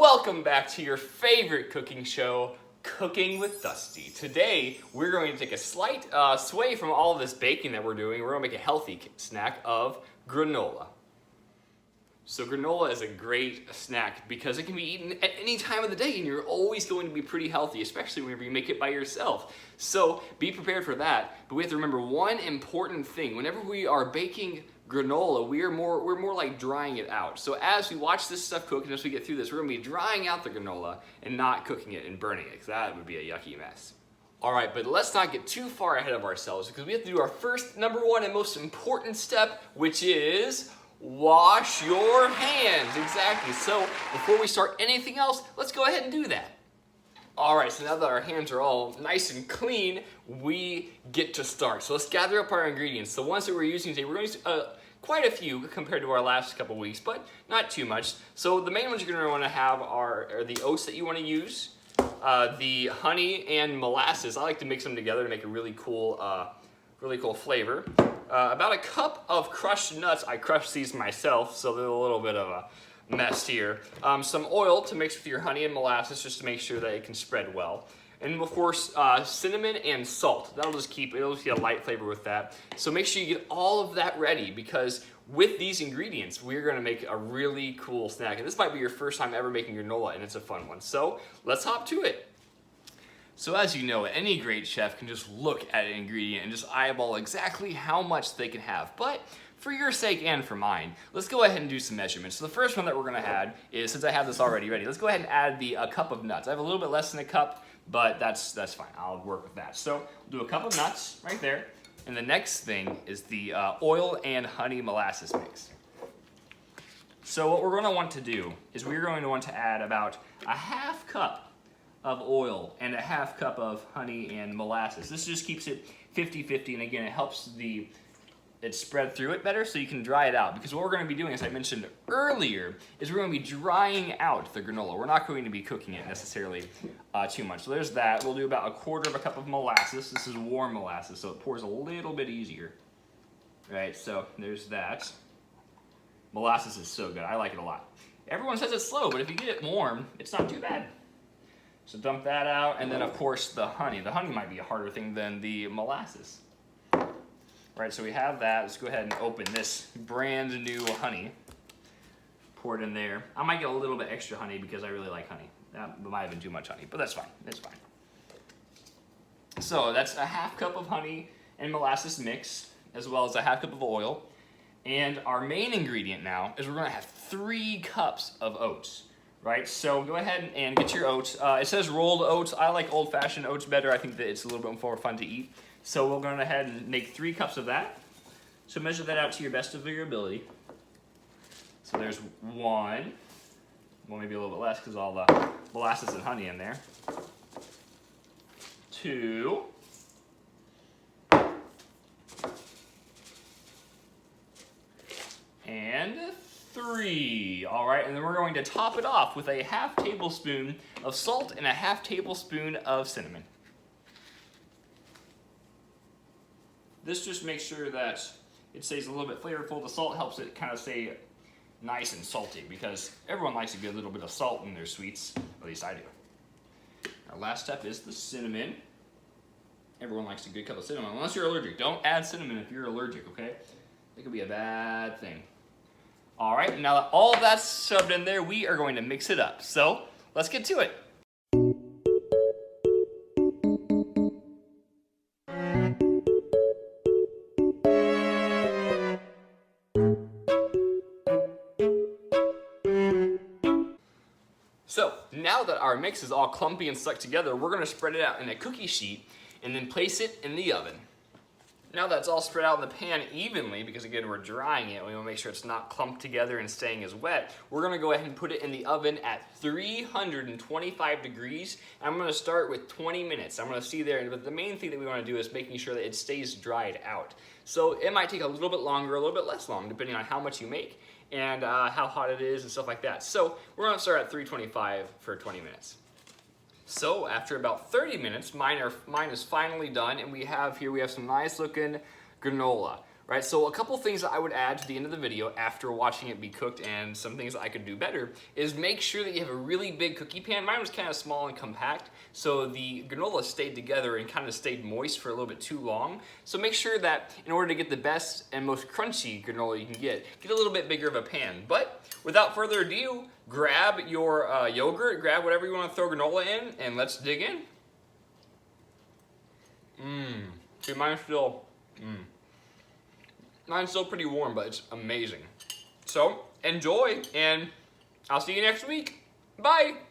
Welcome back to your favorite cooking show, Cooking with Dusty. Today, we're going to take a slight sway from all of this baking that we're doing. We're going to make a healthy snack of granola. So granola is a great snack because it can be eaten at any time of the day and you're always going to be pretty healthy, especially whenever you make it by yourself. So be prepared for that, but we have to remember one important thing. Whenever we are baking granola, we're more like drying it out. So as we watch this stuff cook and as we get through this, we're gonna be drying out the granola and not cooking it and burning it, because that would be a yucky mess. All right, but let's not get too far ahead of ourselves because we have to do our first, number one, and most important step, which is wash your hands. Exactly. So before we start anything else, let's go ahead and do that. All right, so now that our hands are all nice and clean, we get to start. So let's gather up our ingredients. The ones that we're using today, we're going to use quite a few compared to our last couple weeks, but not too much. So the main ones you're going to want to have are the oats that you want to use, the honey and molasses. I like to mix them together to make a really cool flavor. About a cup of crushed nuts. I crushed these myself, so they're a little bit of a mess here. Some oil to mix with your honey and molasses just to make sure that it can spread well. And of course, cinnamon and salt. It'll just get a light flavor with that. So make sure you get all of that ready because with these ingredients, we're gonna make a really cool snack. And this might be your first time ever making granola and it's a fun one. So let's hop to it. So as you know, any great chef can just look at an ingredient and just eyeball exactly how much they can have. But for your sake and for mine, let's go ahead and do some measurements. So the first one that we're gonna add is, since I have this already ready, let's go ahead and add a cup of nuts. I have a little bit less than a cup, but that's fine. I'll work with that. So we'll do a cup of nuts right there. And the next thing is the oil and honey molasses mix. So what we're gonna want to do is we're going to want to add about a half cup of oil and a half cup of honey and molasses. This just keeps it 50-50, and again, it helps it spread through it better so you can dry it out. Because what we're going to be doing, as I mentioned earlier, is we're going to be drying out the granola. We're not going to be cooking it necessarily too much. So there's that. We'll do about a quarter of a cup of molasses. This is warm molasses, so it pours a little bit easier. Right, so there's that. Molasses is so good. I like it a lot. Everyone says it's slow, but if you get it warm, it's not too bad. So dump that out, and then of course the honey. The honey might be a harder thing than the molasses. Right, so we have that. Let's go ahead and open this brand new honey. Pour it in there. I might get a little bit extra honey because I really like honey. That might have been too much honey, but that's fine. It's fine. So that's a half cup of honey and molasses mix, as well as a half cup of oil. And our main ingredient now is we're going to have 3 cups of oats. Right, so go ahead and get your oats. It says rolled oats. I like old-fashioned oats better. I think that it's a little bit more fun to eat. So we'll go ahead and make 3 cups of that. So measure that out to your best of your ability. So there's 1. Well, maybe a little bit less because all the molasses and honey in there. 2. And 3. All right, and then we're going to top it off with a half tablespoon of salt and a half tablespoon of cinnamon. This just makes sure that it stays a little bit flavorful. The salt helps it kind of stay nice and salty because everyone likes a good little bit of salt in their sweets. At least I do. Our last step is the cinnamon. Everyone likes a good cup of cinnamon, unless you're allergic. Don't add cinnamon if you're allergic, okay? It could be a bad thing. All right, now that all that's shoved in there, we are going to mix it up. So let's get to it. So now that our mix is all clumpy and stuck together, we're going to spread it out in a cookie sheet and then place it in the oven. Now that's all spread out in the pan evenly, because again, we're drying it. We want to make sure it's not clumped together and staying as wet. We're going to go ahead and put it in the oven at 325 degrees. I'm going to start with 20 minutes. I'm going to see there, but the main thing that we want to do is making sure that it stays dried out. So it might take a little bit longer, a little bit less long, depending on how much you make and how hot it is and stuff like that. So we're going to start at 325 for 20 minutes. So after about 30 minutes, mine is finally done, and we have some nice looking granola. right? So a couple things that I would add to the end of the video after watching it be cooked and some things that I could do better is make sure that you have a really big cookie pan. Mine was kind of small and compact, so the granola stayed together and kind of stayed moist for a little bit too long. So make sure that in order to get the best and most crunchy granola you can get a little bit bigger of a pan. But without further ado, grab your yogurt, grab whatever you want to throw granola in, and let's dig in. See, mine's still pretty warm, but it's amazing. So enjoy, and I'll see you next week. Bye.